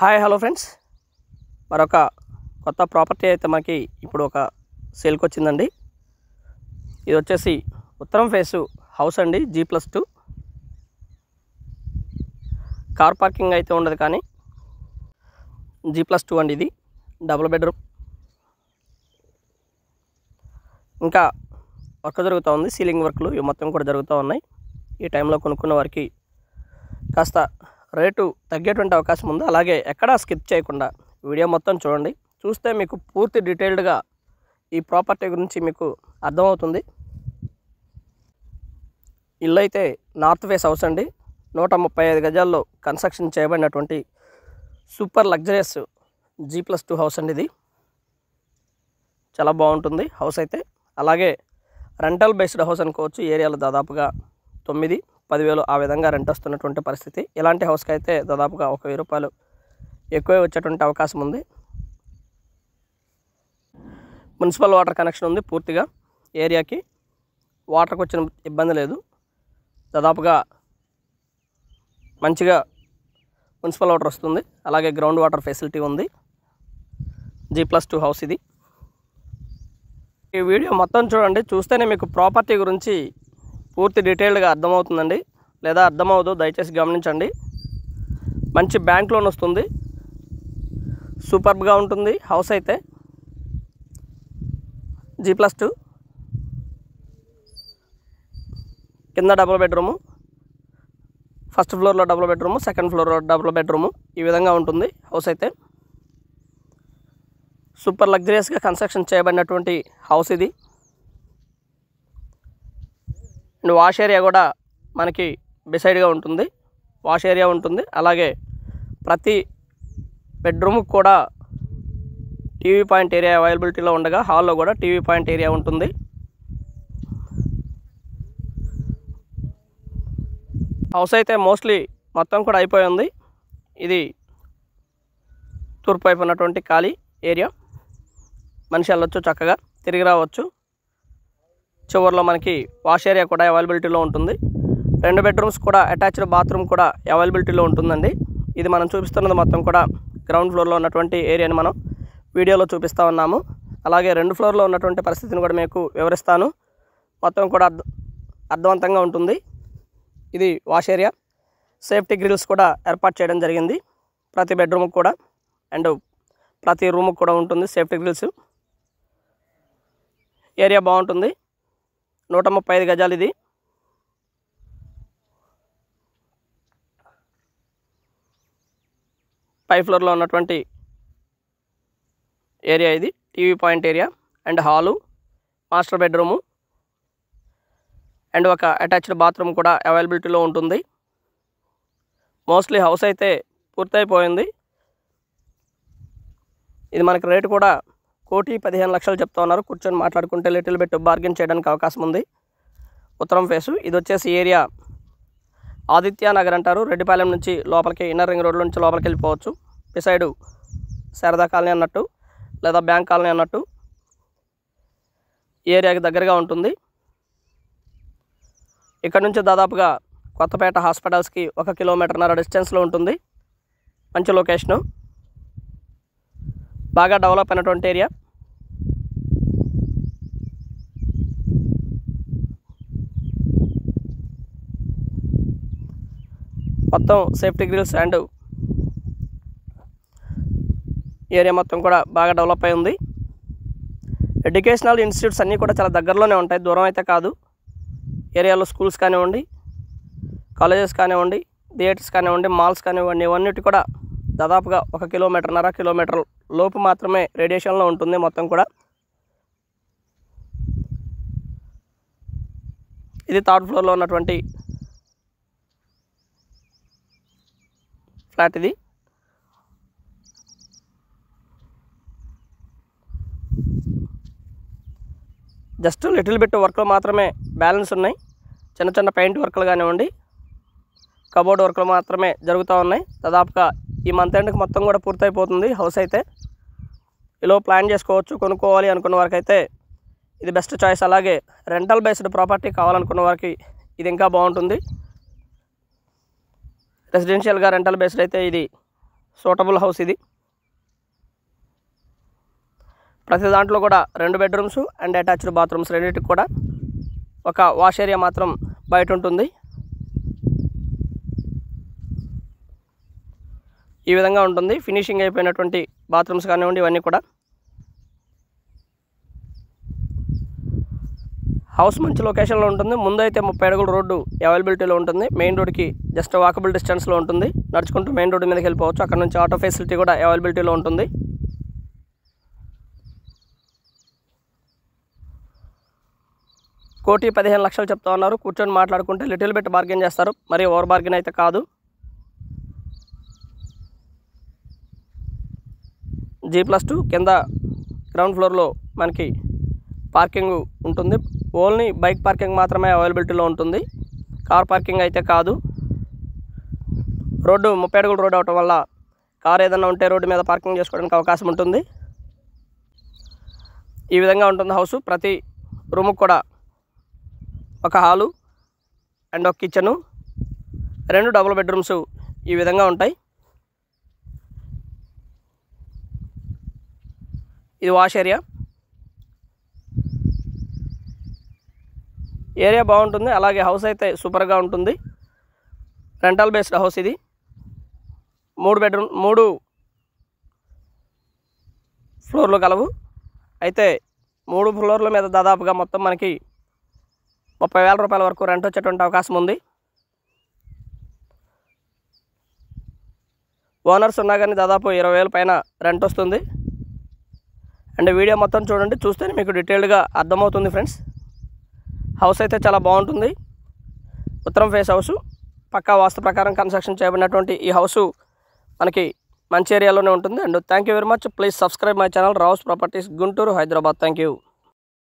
Hi hello friends, మరొక కొత్త property అయితే మనకి ఇప్పుడు ఒక సేల్కి వచ్చిందండి. ఇది వచ్చేసి ఉత్తరం ఫేసు హౌస్ అండి, G+2. కార్ పార్కింగ్ అయితే ఉండదు, కానీ G+2 అండి. ఇది డబుల్ బెడ్రూమ్. ఇంకా వర్క్ జరుగుతూ ఉంది, సీలింగ్ వర్క్లు ఇవి మొత్తం కూడా జరుగుతూ ఉన్నాయి. ఈ టైంలో కొనుక్కున్న వారికి కాస్త రేటు తగ్గేటువంటి అవకాశం ఉంది. అలాగే ఎక్కడా స్కిప్ చేయకుండా వీడియో మొత్తం చూడండి. చూస్తే మీకు పూర్తి డీటెయిల్డ్గా ఈ ప్రాపర్టీ గురించి మీకు అర్థమవుతుంది. ఇల్లు అయితే నార్త్ ఫేస్ హౌస్ అండి. 135 గజాల్లో కన్స్ట్రక్షన్ చేయబడినటువంటి సూపర్ లగ్జరియస్ G+2 హౌస్ అండి. ఇది చాలా బాగుంటుంది హౌస్ అయితే. అలాగే రెంటల్ బేస్డ్ హౌస్ అనుకోవచ్చు. ఏరియాలో దాదాపుగా 9-10 ఆ విధంగా రెంట్ వస్తున్నటువంటి పరిస్థితి. ఇలాంటి హౌస్కి అయితే దాదాపుగా 1,000 రూపాయలు ఎక్కువే వచ్చేటువంటి అవకాశం ఉంది. మున్సిపల్ వాటర్ కనెక్షన్ ఉంది పూర్తిగా. ఏరియాకి వాటర్కి వచ్చిన ఇబ్బంది లేదు. దాదాపుగా మంచిగా మున్సిపల్ వాటర్ వస్తుంది. అలాగే గ్రౌండ్ వాటర్ ఫెసిలిటీ ఉంది. G+2 హౌస్ ఇది. ఈ వీడియో మొత్తం చూడండి. చూస్తేనే మీకు ప్రాపర్టీ గురించి పూర్తి డీటెయిల్డ్గా అర్థమవుతుందండి. లేదా అర్థమవుదు, దయచేసి గమనించండి. మంచి బ్యాంక్ లోన్ వస్తుంది. సూపర్బ్గా ఉంటుంది హౌస్ అయితే. G+2 కింద డబుల్ బెడ్రూము, ఫస్ట్ ఫ్లోర్లో డబుల్ బెడ్రూము, సెకండ్ ఫ్లోర్లో డబుల్ బెడ్రూము, ఈ విధంగా ఉంటుంది హౌస్ అయితే. సూపర్ లగ్జరియస్గా కన్స్ట్రక్షన్ చేయబడినటువంటి హౌస్ ఇది. అండ్ వాష్ ఏరియా కూడా మనకి బిసైడ్గా ఉంటుంది. వాష్ ఏరియా ఉంటుంది. అలాగే ప్రతి బెడ్రూమ్కి కూడా టీవీ పాయింట్ ఏరియా అవైలబిలిటీలో ఉండగా హాల్లో కూడా టీవీ పాయింట్ ఏరియా ఉంటుంది. హౌస్ అయితే మోస్ట్లీ మొత్తం కూడా అయిపోయి ఉంది. ఇది తూర్పు వైపు ఉన్నటువంటి ఖాళీ ఏరియా. మనిషి వెళ్ళొచ్చు, చక్కగా తిరిగి రావచ్చు. చివరిలో మనకి వాష్ ఏరియా కూడా అవైలబిలిటీలో ఉంటుంది. 2 బెడ్రూమ్స్ కూడా అటాచ్డ్ బాత్రూమ్ కూడా అవైలబిలిటీలో ఉంటుందండి. ఇది మనం చూపిస్తున్నది మొత్తం కూడా గ్రౌండ్ ఫ్లోర్లో ఉన్నటువంటి ఏరియాని మనం వీడియోలో చూపిస్తూ ఉన్నాము. అలాగే 2 ఫ్లోర్లో ఉన్నటువంటి పరిస్థితిని కూడా మీకు వివరిస్తాను. మొత్తం కూడా అర్థవంతంగా ఉంటుంది. ఇది వాష్ ఏరియా. సేఫ్టీ గ్రిల్స్ కూడా ఏర్పాటు చేయడం జరిగింది ప్రతి బెడ్రూమ్కి కూడా. అండ్ ప్రతి రూమ్కి కూడా ఉంటుంది సేఫ్టీ గ్రిల్స్. ఏరియా బాగుంటుంది. 135 గజాలు ఇది. పై ఫ్లోర్లో ఉన్నటువంటి ఏరియా ఇది. TV point area and hall, master bedroom and ఒక అటాచ్డ్ బాత్రూమ్ కూడా అవైలబిలిటీలో ఉంటుంది. మోస్ట్లీ హౌస్ అయితే పూర్తయిపోయింది. ఇది మనకి రేటు కూడా 1,15,00,000 చెప్తా ఉన్నారు. కూర్చొని మాట్లాడుకుంటే లిటిల్ బిట్ బార్గెన్ చేయడానికి అవకాశం ఉంది. ఉత్తరం ఫేసు. ఇది వచ్చేసి ఏరియా ఆదిత్య నగర్ అంటారు. రెడ్డిపాలెం నుంచి లోపలికి, ఇన్నర్ రింగ్ రోడ్ల నుంచి లోపలికి వెళ్ళిపోవచ్చు. బిసైడు శారదా కాలనీ అన్నట్టు, లేదా బ్యాంక్ కాలనీ అన్నట్టు ఏరియాకి దగ్గరగా ఉంటుంది. ఇక్కడ నుంచి దాదాపుగా కొత్తపేట హాస్పిటల్స్కి 1 కిలోమీటర్న్నర డిస్టెన్స్లో ఉంటుంది. మంచి లొకేషను, బాగా డెవలప్ అయినటువంటి ఏరియా. మొత్తం సేఫ్టీ గ్రిల్స్ అండ్ ఏరియా మొత్తం కూడా బాగా డెవలప్ అయి ఉంది. ఎడ్యుకేషనల్ ఇన్స్టిట్యూట్స్ అన్నీ కూడా చాలా దగ్గరలోనే ఉంటాయి, దూరం అయితే కాదు. ఏరియాలో స్కూల్స్ కానివ్వండి, కాలేజెస్ కానివ్వండి, థియేటర్స్ కానివ్వండి, మాల్స్ కానివ్వండి, ఇవన్నిటి కూడా దాదాపుగా 1 కిలోమీటర్ లోపు మాత్రమే రేడియేషన్లో ఉంటుంది మొత్తం కూడా. ఇది 3rd ఫ్లోర్లో ఉన్నటువంటి ఫ్లాట్ ఇది. జస్ట్ లిటిల్ బిట్ వర్క్లు మాత్రమే బ్యాలెన్స్ ఉన్నాయి. చిన్న చిన్న పెయింట్ వర్క్లు కానివ్వండి, కబోర్డ్ వర్క్లు మాత్రమే జరుగుతూ ఉన్నాయి. దాదాపుగా ఈ మంత్ ఎండ్కి మొత్తం కూడా పూర్తయిపోతుంది హౌస్ అయితే. ఇలా ప్లాన్ చేసుకోవచ్చు. కొనుక్కోవాలి అనుకున్న వారికి అయితే ఇది బెస్ట్ చాయిస్. అలాగే రెంటల్ బేస్డ్ ప్రాపర్టీ కావాలనుకున్న వారికి ఇది ఇంకా బాగుంటుంది. రెసిడెన్షియల్గా రెంటల్ బేస్డ్ అయితే ఇది సూటబుల్ హౌస్ ఇది. ప్రతి దాంట్లో కూడా 2 బెడ్రూమ్స్ అండ్ అటాచ్డ్ బాత్రూమ్స్ రెండింటికి కూడా ఒక వాష్ ఏరియా మాత్రం బయట ఉంటుంది. ఈ విధంగా ఉంటుంది. ఫినిషింగ్ అయిపోయినటువంటి బాత్రూమ్స్ కానివ్వండి, ఇవన్నీ కూడా. హౌస్ మంచి లొకేషన్లో ఉంటుంది. ముందు అయితే 30 అడుగుల రోడ్డు అవైలబిలిటీలో ఉంటుంది. మెయిన్ రోడ్కి జస్ట్ వాకబుల్ డిస్టెన్స్లో ఉంటుంది. నడుచుకుంటూ మెయిన్ రోడ్డు మీదకి వెళ్ళిపోవచ్చు. అక్కడ నుంచి ఆటో ఫెసిలిటీ కూడా అవైలబిలిటీలో ఉంటుంది. ₹1,15,00,000 చెప్తా ఉన్నారు. కూర్చొని మాట్లాడుకుంటే లిటిల్ బిట్ బార్గెన్ చేస్తారు. మరి ఓవర్ బార్గెన్ అయితే కాదు. G+2 కింద గ్రౌండ్ ఫ్లోర్లో మనకి పార్కింగ్ ఉంటుంది. ఓన్లీ బైక్ పార్కింగ్ మాత్రమే అవైలబిలిటీలో ఉంటుంది. కార్ పార్కింగ్ అయితే కాదు. రోడ్డు 30 అడుగుల రోడ్డు అవటం వల్ల కార్ ఏదైనా ఉంటే రోడ్డు మీద పార్కింగ్ చేసుకోవడానికి అవకాశం ఉంటుంది. ఈ విధంగా ఉంటుంది హౌసు. ప్రతి రూముకు కూడా ఒక హాలు అండ్ ఒక కిచెను, 2 డబుల్ బెడ్రూమ్స్ ఈ విధంగా ఉంటాయి. ఇది వాష్ ఏరియా. ఏరియా బాగుంటుంది. అలాగే హౌస్ అయితే సూపర్గా ఉంటుంది. రెంటల్ బేస్డ్ హౌస్ ఇది. 3 ఫ్లోర్లు కలవు. అయితే 3 ఫ్లోర్ల మీద దాదాపుగా మొత్తం మనకి ₹30,000 వరకు రెంట్ వచ్చేటువంటి అవకాశం ఉంది. ఓనర్స్ ఉన్నా కానీ దాదాపు 20,000 పైన రెంట్ వస్తుంది. అండ్ వీడియో మొత్తం చూడండి. చూస్తేనే మీకు డీటెయిల్డ్గా అర్థమవుతుంది ఫ్రెండ్స్. హౌస్ అయితే చాలా బాగుంటుంది. ఉత్తరం ఫేస్ హౌసు. పక్కా వాస్తు ప్రకారం కన్స్ట్రక్షన్ చేయబడినటువంటి ఈ హౌసు మనకి మంచి ఏరియాలోనే ఉంటుంది. And thank you very much. Please subscribe my channel Rao's properties, Guntur, Hyderabad. Thank you.